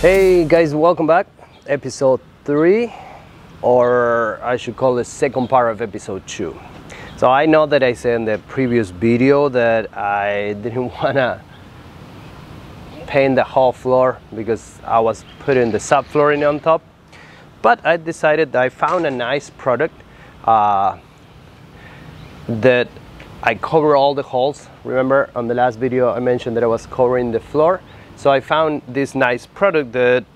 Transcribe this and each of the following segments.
Hey guys, welcome back. Episode 3, or I should call it second part of episode 2. So I know that I said in the previous video that I didn't want to paint the whole floor because I was putting the subflooring on top, but I decided that I found a nice product that I cover all the holes. Remember on the last video I mentioned that I was covering the floor. So I found this nice product that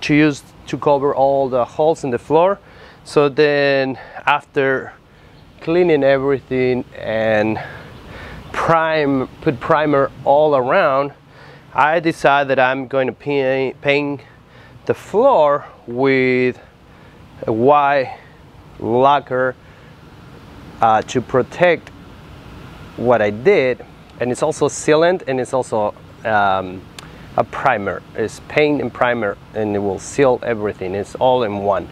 to use to cover all the holes in the floor. So then after cleaning everything and put primer all around, I decided that I'm going to paint the floor with a white lacquer to protect what I did. And it's also sealant, and it's also a primer. It's paint and primer, and it will seal everything. It's all in one.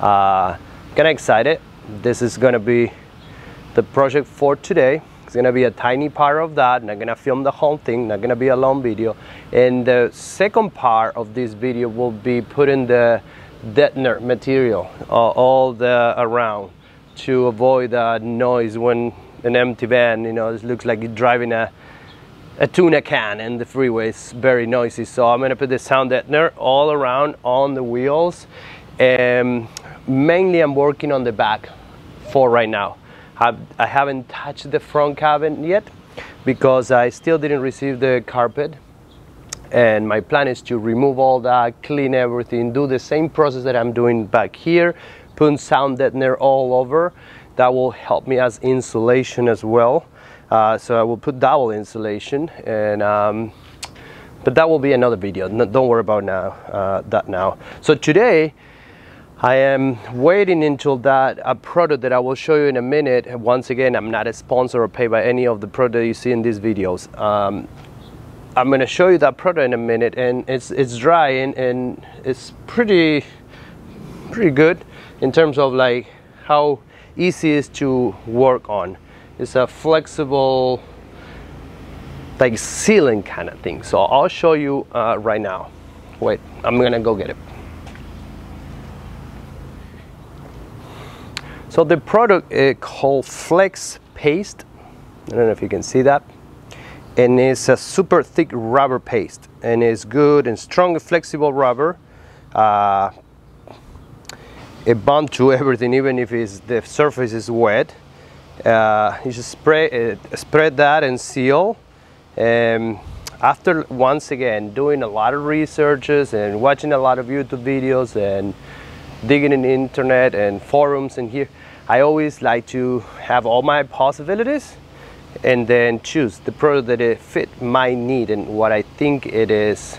Kinda excited. This is gonna be the project for today. It's gonna be a tiny part of that. Not gonna film the whole thing, not gonna be a long video. And the second part of this video will be putting the deadener material all around to avoid noise when an empty van, you know, it looks like you're driving a tuna can and the freeway is very noisy. So I'm going to put the sound deadener all around on the wheels, and mainly I'm working on the back for right now. I haven't touched the front cabin yet because I still didn't receive the carpet, and my plan is to remove all that, clean everything, do the same process that I'm doing back here, put sound deadener all over. That will help me as insulation as well. So I will put double insulation, and but that will be another video. Don't worry about that now. So today I am waiting until a product that I will show you in a minute. Once again, I'm not a sponsor or paid by any of the product you see in these videos. I'm going to show you that product in a minute, and it's drying, and it's pretty good in terms of like how easy it is to work on. It's a flexible, like sealing kind of thing. So I'll show you right now. Wait, I'm gonna go get it. So the product is called Flex Paste. I don't know if you can see that. And it's a super thick rubber paste, and it's good and strong, flexible rubber. It bonds to everything, even if the surface is wet. You just spread that and seal. After, once again, doing a lot of researches and watching a lot of YouTube videos and digging in the internet and forums and here, I always like to have all my possibilities and then choose the product that it fit my need and what I think it is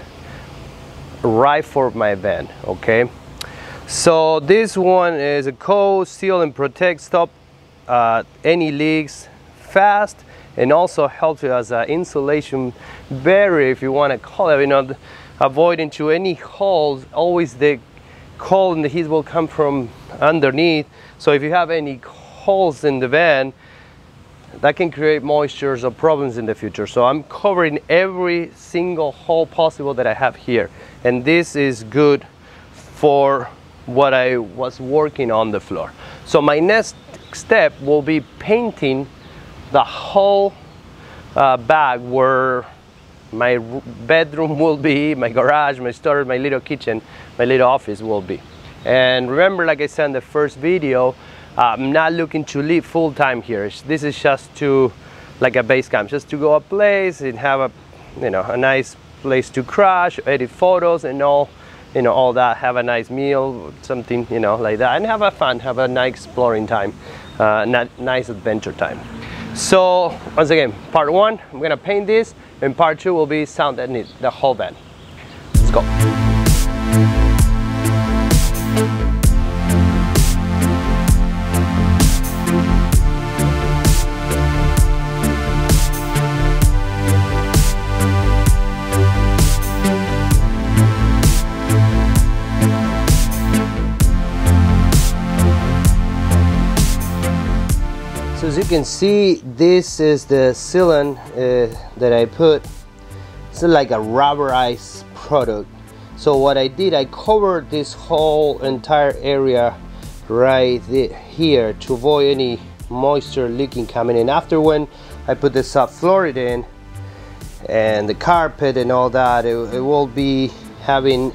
right for my van. Okay, so this one is a coat, seal and protect, stop any leaks fast, and also helps you as an insulation barrier, if you want to call it, you know, avoiding to any holes. Always the cold and the heat will come from underneath, so if you have any holes in the van, that can create moisture or problems in the future. So I'm covering every single hole possible that I have here, and this is good for what I was working on the floor. So my next step will be painting the whole back where my bedroom will be, my garage, my storage, my little kitchen, my little office will be. And remember, like I said in the first video, I'm not looking to live full time here. This is just to, like a base camp, just to go a place and have a, you know, a nice place to crash, edit photos and all, you know, all that, have a nice meal, something, you know, like that, and have a fun, have a nice exploring time, nice adventure time. So once again, part 1, I'm gonna paint this, and part 2 will be sound deadening the whole van. Let's go. So as you can see, this is the sealant that I put. It's like a rubberized product. So what I did, I covered this whole entire area right here to avoid any moisture leaking coming in. After when I put the subfloor in and the carpet and all that, it will be having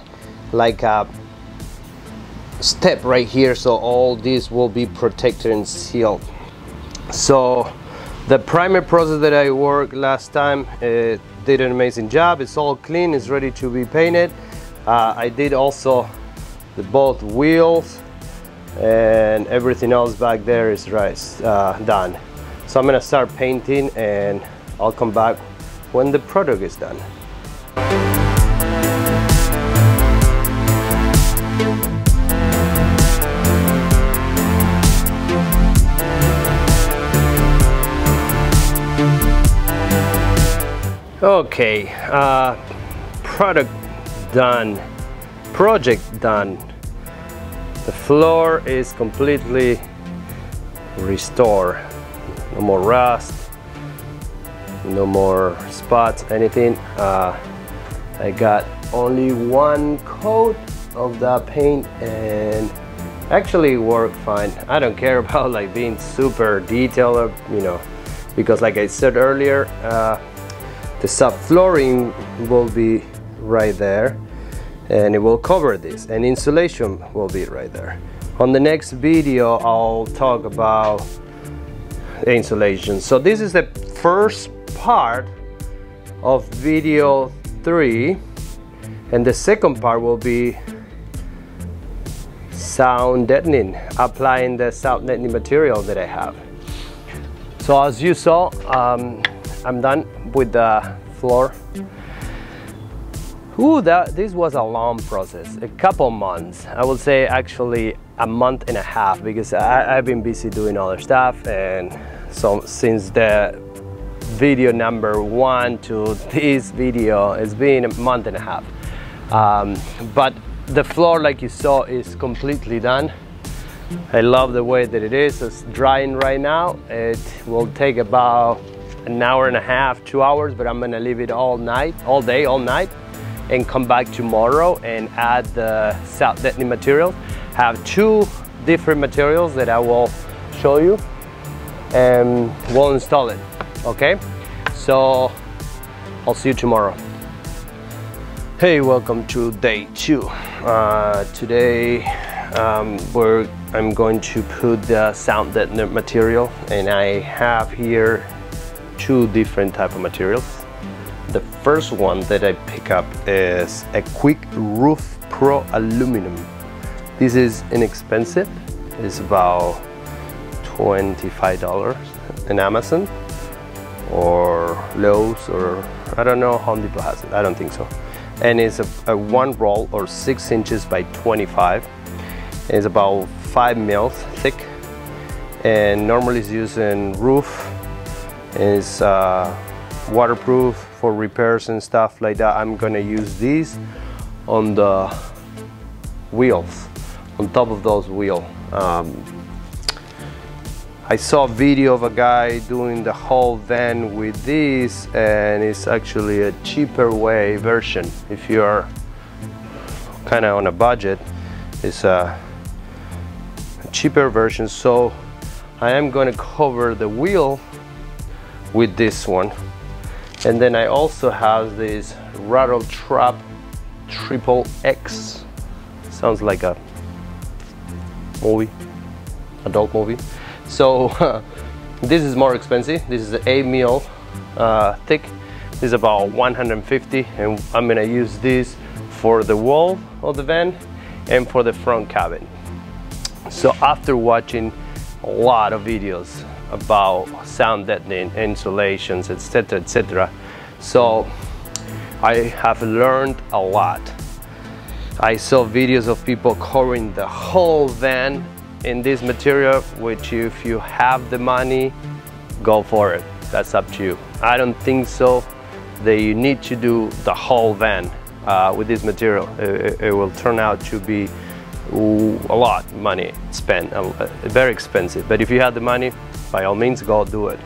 like a step right here, so all this will be protected and sealed. So the primer process that I worked last time, it did an amazing job. It's all clean, it's ready to be painted. I did also both wheels, and everything else back there is done. So I'm gonna start painting and I'll come back when the product is done. Okay, product done, project done. The floor is completely restored. No more rust, no more spots, anything. I got only one coat of that paint and actually worked fine. I don't care about like being super detailed, you know, because like I said earlier, the subflooring will be right there and it will cover this, and insulation will be right there. On the next video I'll talk about insulation. So this is the first part of video 3, and the second part will be sound deadening, applying the sound deadening material that I have. So as you saw, I'm done with the floor. This was a long process, a couple months. I would say actually a month and a half, because I've been busy doing other stuff, and so since the video number 1 to this video, it's been a month and a half. But the floor, like you saw, is completely done. I love the way that it is. It's drying right now. It will take about an hour and a half, 2 hours, but I'm gonna leave it all night, all day, all night, and come back tomorrow and add the sound deadening materials. Have 2 different materials that I will show you, and we'll install it. Okay, so I'll see you tomorrow. Hey, welcome to day 2. Today I'm going to put the sound deadening material, and I have here 2 different type of materials. The first one that I pick up is a Quick Roof Pro Aluminum. This is inexpensive. It's about $25 in Amazon or Lowe's, or I don't know, Home Depot has it, I don't think so. And it's a 1 roll or 6 inches by 25. It's about 5 mils thick, and normally it's used in roof. It's waterproof for repairs and stuff like that. I'm gonna use these on the wheels, on top of those wheels. I saw a video of a guy doing the whole van with this, and it's actually a cheaper version. If you are kind of on a budget, it's a cheaper version. So I am going to cover the wheel with this one, and then I also have this Rattle Trap XXX. Sounds like a movie, adult movie. So this is more expensive. This is 8 mil thick. This is about 150, and I'm gonna use this for the wall of the van and for the front cabin. So after watching a lot of videos about sound deadening, insulations, etc., etc., so I have learned a lot. I saw videos of people covering the whole van in this material, which if you have the money, go for it. That's up to you. I don't think so that you need to do the whole van with this material. It will turn out to be a lot of money spent, very expensive. But if you have the money, by all means, go do it.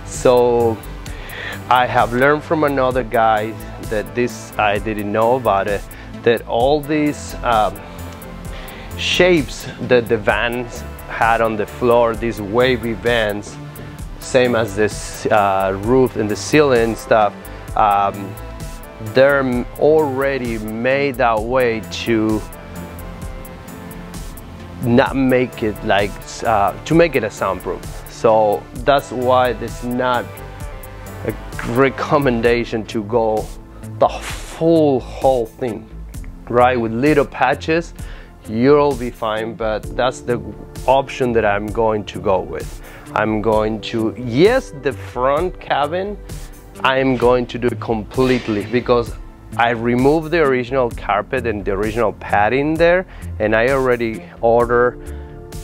So I have learned from another guy that this I didn't know about it, that all these shapes that the vans had on the floor, these wavy vans, same as this roof and the ceiling stuff, they're already made that way to not make it like to make it a soundproof. So that's why it's not a recommendation to go the whole thing, right? With little patches, you'll be fine, but that's the option that I'm going to go with. I'm going to, yes, the front cabin, I'm going to do it completely because I removed the original carpet and the original padding there, and I already ordered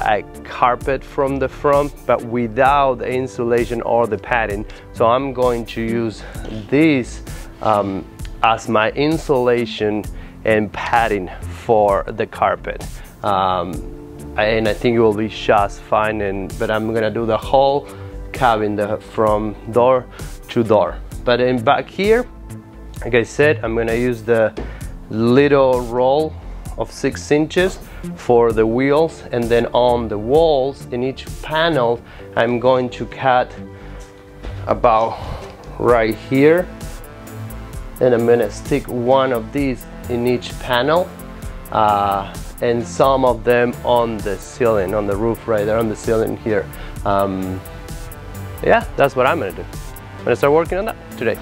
a carpet from the front, but without the insulation or the padding. So I'm going to use this as my insulation and padding for the carpet. And I think it will be just fine, but I'm gonna do the whole cabin from door to door. But in back here, like I said, I'm gonna use the little roll of 6 inches for the wheels, and then on the walls in each panel I'm going to cut about right here, and I'm gonna stick one of these in each panel, and some of them on the ceiling, on the roof right there, on the ceiling here. Yeah, that's what I'm gonna do. I'm gonna start working on that today.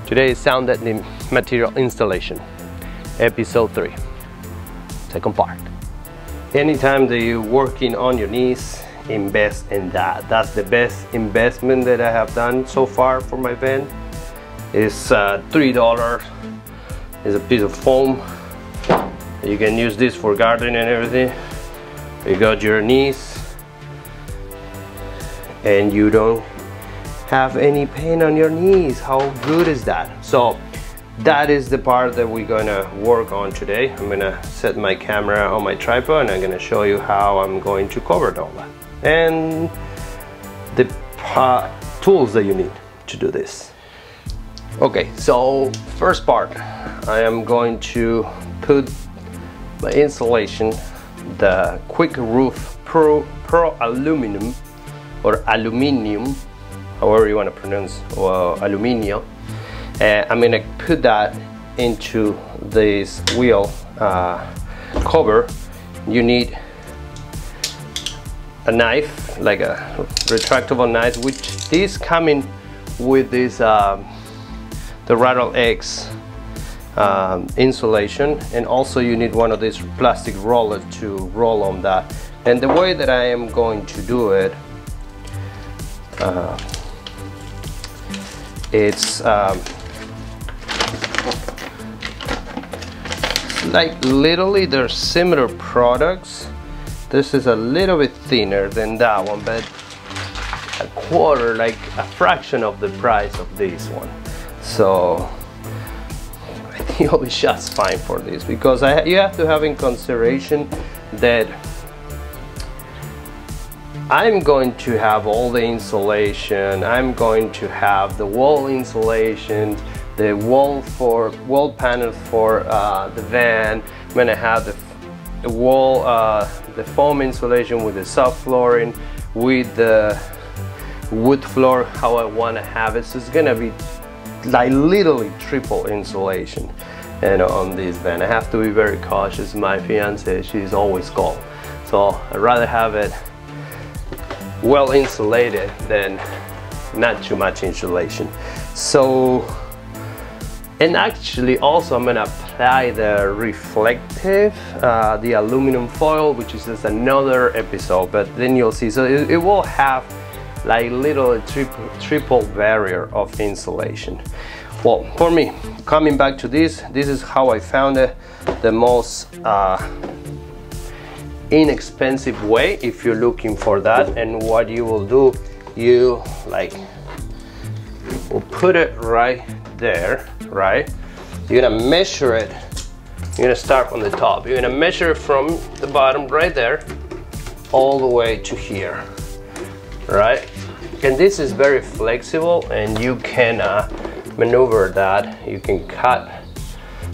Today is sound deadening material installation, episode 3, second part. Anytime that you're working on your knees, invest in that. That's the best investment that I have done so far for my van. It's $3. It's a piece of foam. You can use this for gardening and everything. You got your knees and you don't have any pain on your knees. How good is that? So that is the part that we're gonna work on today. I'm gonna set my camera on my tripod and I'm gonna show you how I'm going to cover all that and the tools that you need to do this. Okay, so first part, I am going to put my insulation, the Quick Roof Pro Aluminum, or aluminium, however you want to pronounce, or aluminum. I'm gonna put that into this wheel cover. You need a knife, like a retractable knife, which these coming with this the Rattle X insulation, and also you need one of these plastic rollers to roll on that. And the way that I am going to do it, it's like literally they're similar products. This is a little bit thinner than that one, but a quarter, like a fraction of the price of this one. So I think it'll be just fine for this, because you have to have in consideration that I'm going to have all the insulation. I'm going to have the wall insulation, the wall panels for the van. I'm gonna have the wall, the foam insulation with the soft flooring, with the wood floor, how I want to have it. So it's gonna be like literally triple insulation, and on this van I have to be very cautious. My fiance, she's always cold, so I'd rather have it well insulated than not too much insulation. So, and actually also I'm gonna apply the reflective, the aluminum foil, which is just another episode, but then you'll see. So it will have like little triple barrier of insulation. Well, for me, coming back to this is how I found it the most inexpensive way if you're looking for that. And what you will do, you will put it right there, right? You're gonna measure it. You're gonna start from the top. You're gonna measure it from the bottom right there all the way to here, right? And this is very flexible, and you can maneuver that. You can cut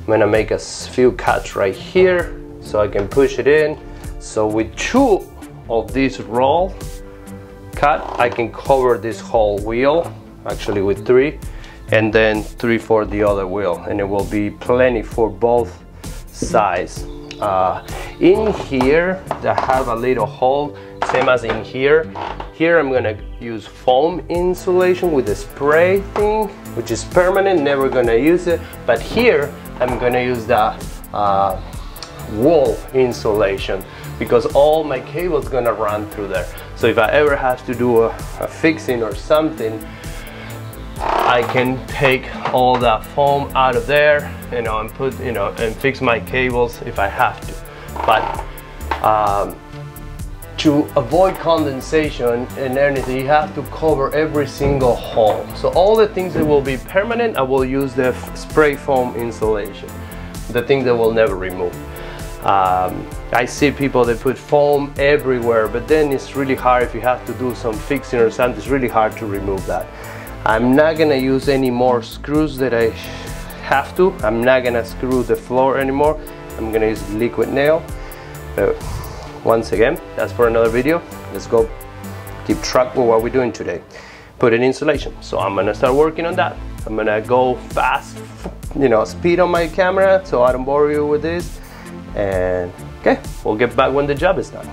gonna make a few cuts right here so I can push it in. So with 2 of these roll cut, I can cover this whole wheel, actually with 3, and then 3 for the other wheel, and it will be plenty for both sides. In here, I have a little hole, same as in here. Here I'm gonna use foam insulation with a spray thing, which is permanent, never gonna use it. But here, I'm gonna use the wool insulation, because all my cable's gonna run through there. So if I ever have to do a fixing or something, I can take all that foam out of there, you know, and put, you know, and fix my cables if I have to. But to avoid condensation and anything, you have to cover every single hole. So all the things that will be permanent, I will use the spray foam insulation, the thing that will never remove. I see people that put foam everywhere, but then it's really hard if you have to do some fixing or something. It's really hard to remove that. I'm not gonna use any more screws that I have to. I'm not gonna screw the floor anymore. I'm gonna use liquid nail. Once again, that's for another video. Let's go keep track with what we're doing today. Put in insulation. So I'm gonna start working on that. I'm gonna go fast, you know, speed on my camera so I don't bore you with this. And okay, we'll get back when the job is done.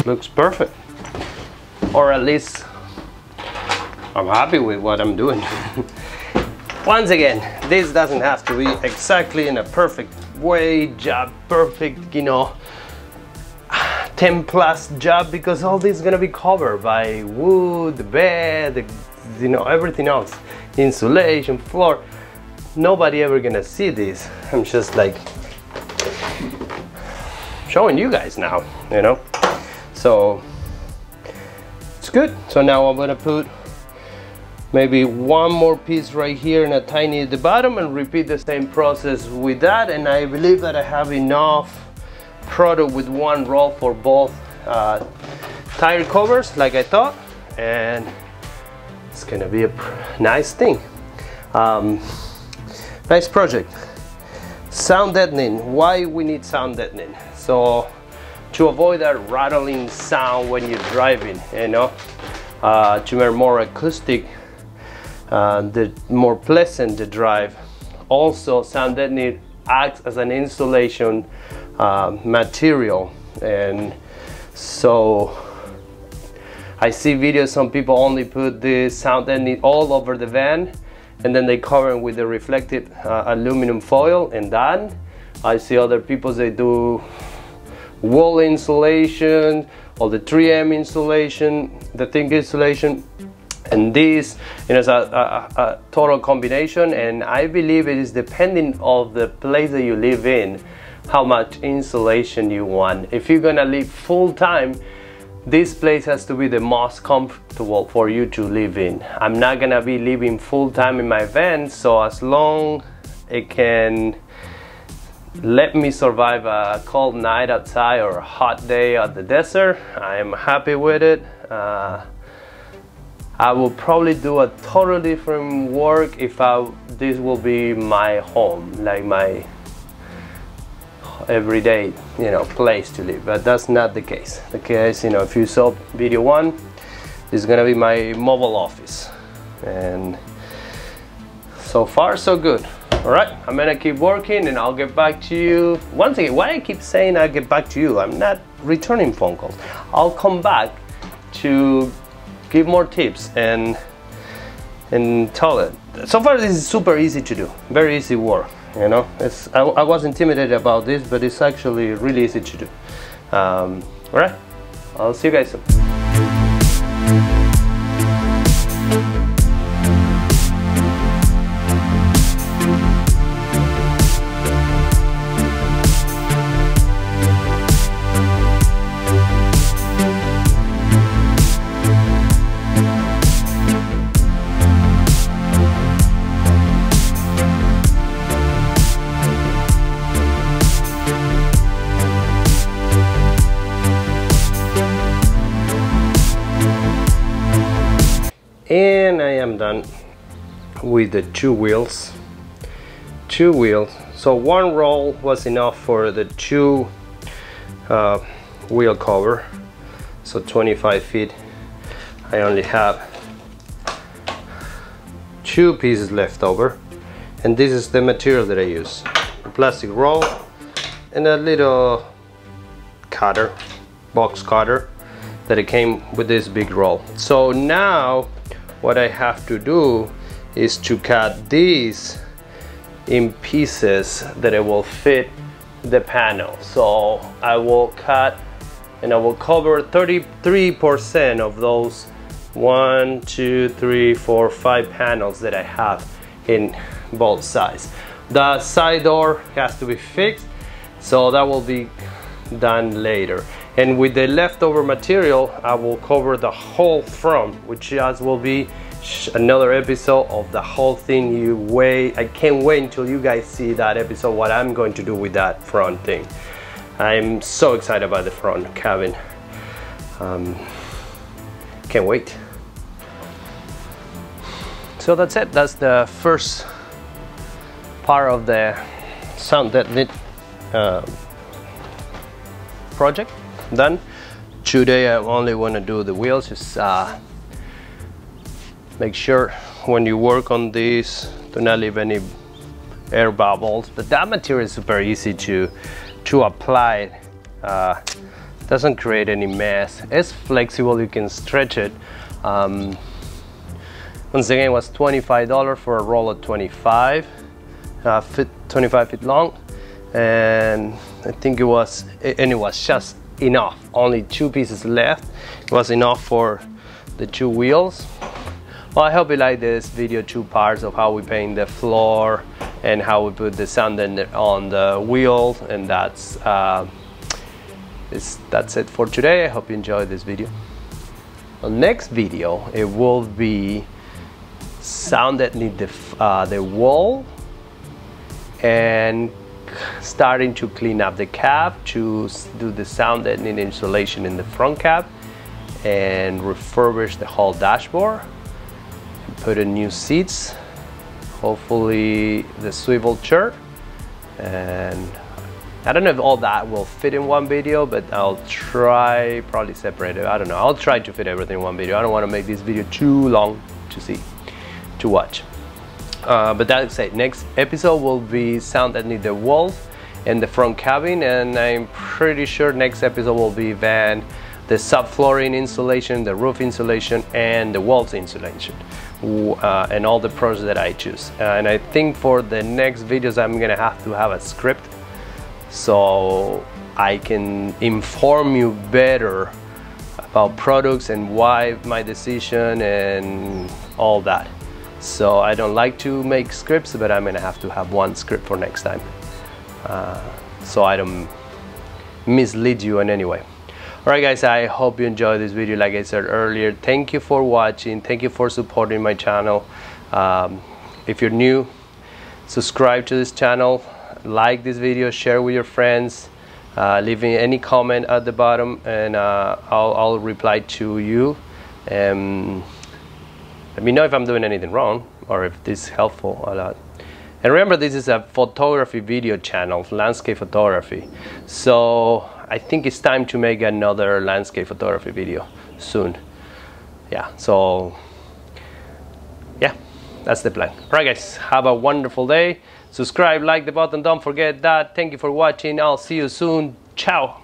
Looks perfect, or at least I'm happy with what I'm doing. Once again, this doesn't have to be exactly in a perfect way, job perfect, you know, 10+ job, because all this is gonna be covered by wood, the bed, you know, everything else, insulation, floor. Nobody ever gonna see this. I'm just like showing you guys now, you know. So it's good. So now I'm gonna put maybe one more piece right here and a tiny at the bottom, and repeat the same process with that. And I believe that I have enough product with one roll for both tire covers, like I thought, and it's gonna be a nice thing. Nice project. Sound deadening. Why we need sound deadening? So to avoid that rattling sound when you're driving, you know, to make more acoustic, the more pleasant the drive. Also, sound deadening acts as an insulation material, and so I see videos, some people only put this sound deadening all over the van, and then they cover it with the reflective aluminum foil, and done. I see other people, they do wool insulation or the 3M insulation, the thin insulation, and this, you know, it's a total combination. And I believe it is depending on the place that you live in, how much insulation you want. If you're gonna live full time, this place has to be the most comfortable for you to live in. I'm not gonna be living full time in my van, so as long it can let me survive a cold night outside or a hot day at the desert, I'm happy with it. I will probably do a totally different work if this will be my home, like my everyday, you know, place to live. But that's not the case. The case, you know, if you saw video 1, this is gonna be my mobile office, and so far so good. All right, I'm gonna keep working and I'll get back to you. Once again, why I keep saying I'll get back to you? I'm not returning phone calls. I'll come back to give more tips and tell it. So far, this is super easy to do, very easy work. You know, I was intimidated about this, but it's actually really easy to do. All right, I'll see you guys soon. And I am done with the two wheels. So one roll was enough for the two wheel cover. So 25 feet. I only have 2 pieces left over. And this is the material that I use. A plastic roll and a little cutter, box cutter, that it came with this big roll. So now what I have to do is to cut these in pieces that it will fit the panel. So I will cut and I will cover 33% of those 1, 2, 3, 4, 5 panels that I have in both sides. The side door has to be fixed, so that will be done later. And with the leftover material, I will cover the whole front, which just will be another episode of the whole thing. I can't wait until you guys see that episode, what I'm going to do with that front thing. I'm so excited about the front cabin. Can't wait. So that's it. That's the first part of the sound deadening project done. Today I only want to do the wheels. Just make sure when you work on this, do not leave any air bubbles. But that material is super easy to apply. Doesn't create any mess. It's flexible. You can stretch it. Once again, it was $25 for a roll of 25 feet long, and I think it was just enough. Only 2 pieces left. It was enough for the 2 wheels. Well, I hope you like this video, 2 parts of how we paint the floor and how we put the sound deadener on the wheel, and that's it for today. I hope you enjoyed this video. The next video, it will be sound deadening the wall and starting to clean up the cab, to do the sound deadening insulation in the front cab, and refurbish the whole dashboard, and put in new seats, hopefully the swivel chair, and I don't know if all that will fit in one video, but I'll try, probably separate it. I don't know. I'll try to fit everything in one video. I don't want to make this video too long to watch. But that's it. Next episode will be sound deadening the walls and the front cabin, and I'm pretty sure next episode will be the subflooring insulation, the roof insulation, and the walls insulation, and all the projects that I choose. And I think for the next videos I'm gonna have to have a script, so I can inform you better about products and why my decision and all that. So I don't like to make scripts, but I'm gonna have to have one script for next time, so I don't mislead you in any way. Alright guys, I hope you enjoyed this video. Like I said earlier, thank you for watching, thank you for supporting my channel. If you're new, subscribe to this channel, like this video, share with your friends, leave me any comment at the bottom, and I'll reply to you. Let me know if I'm doing anything wrong or if this is helpful a lot. And remember, this is a photography video channel, landscape photography. So I think it's time to make another landscape photography video soon. Yeah, so yeah, that's the plan. Alright guys, have a wonderful day. Subscribe, like the button, don't forget that. Thank you for watching. I'll see you soon. Ciao.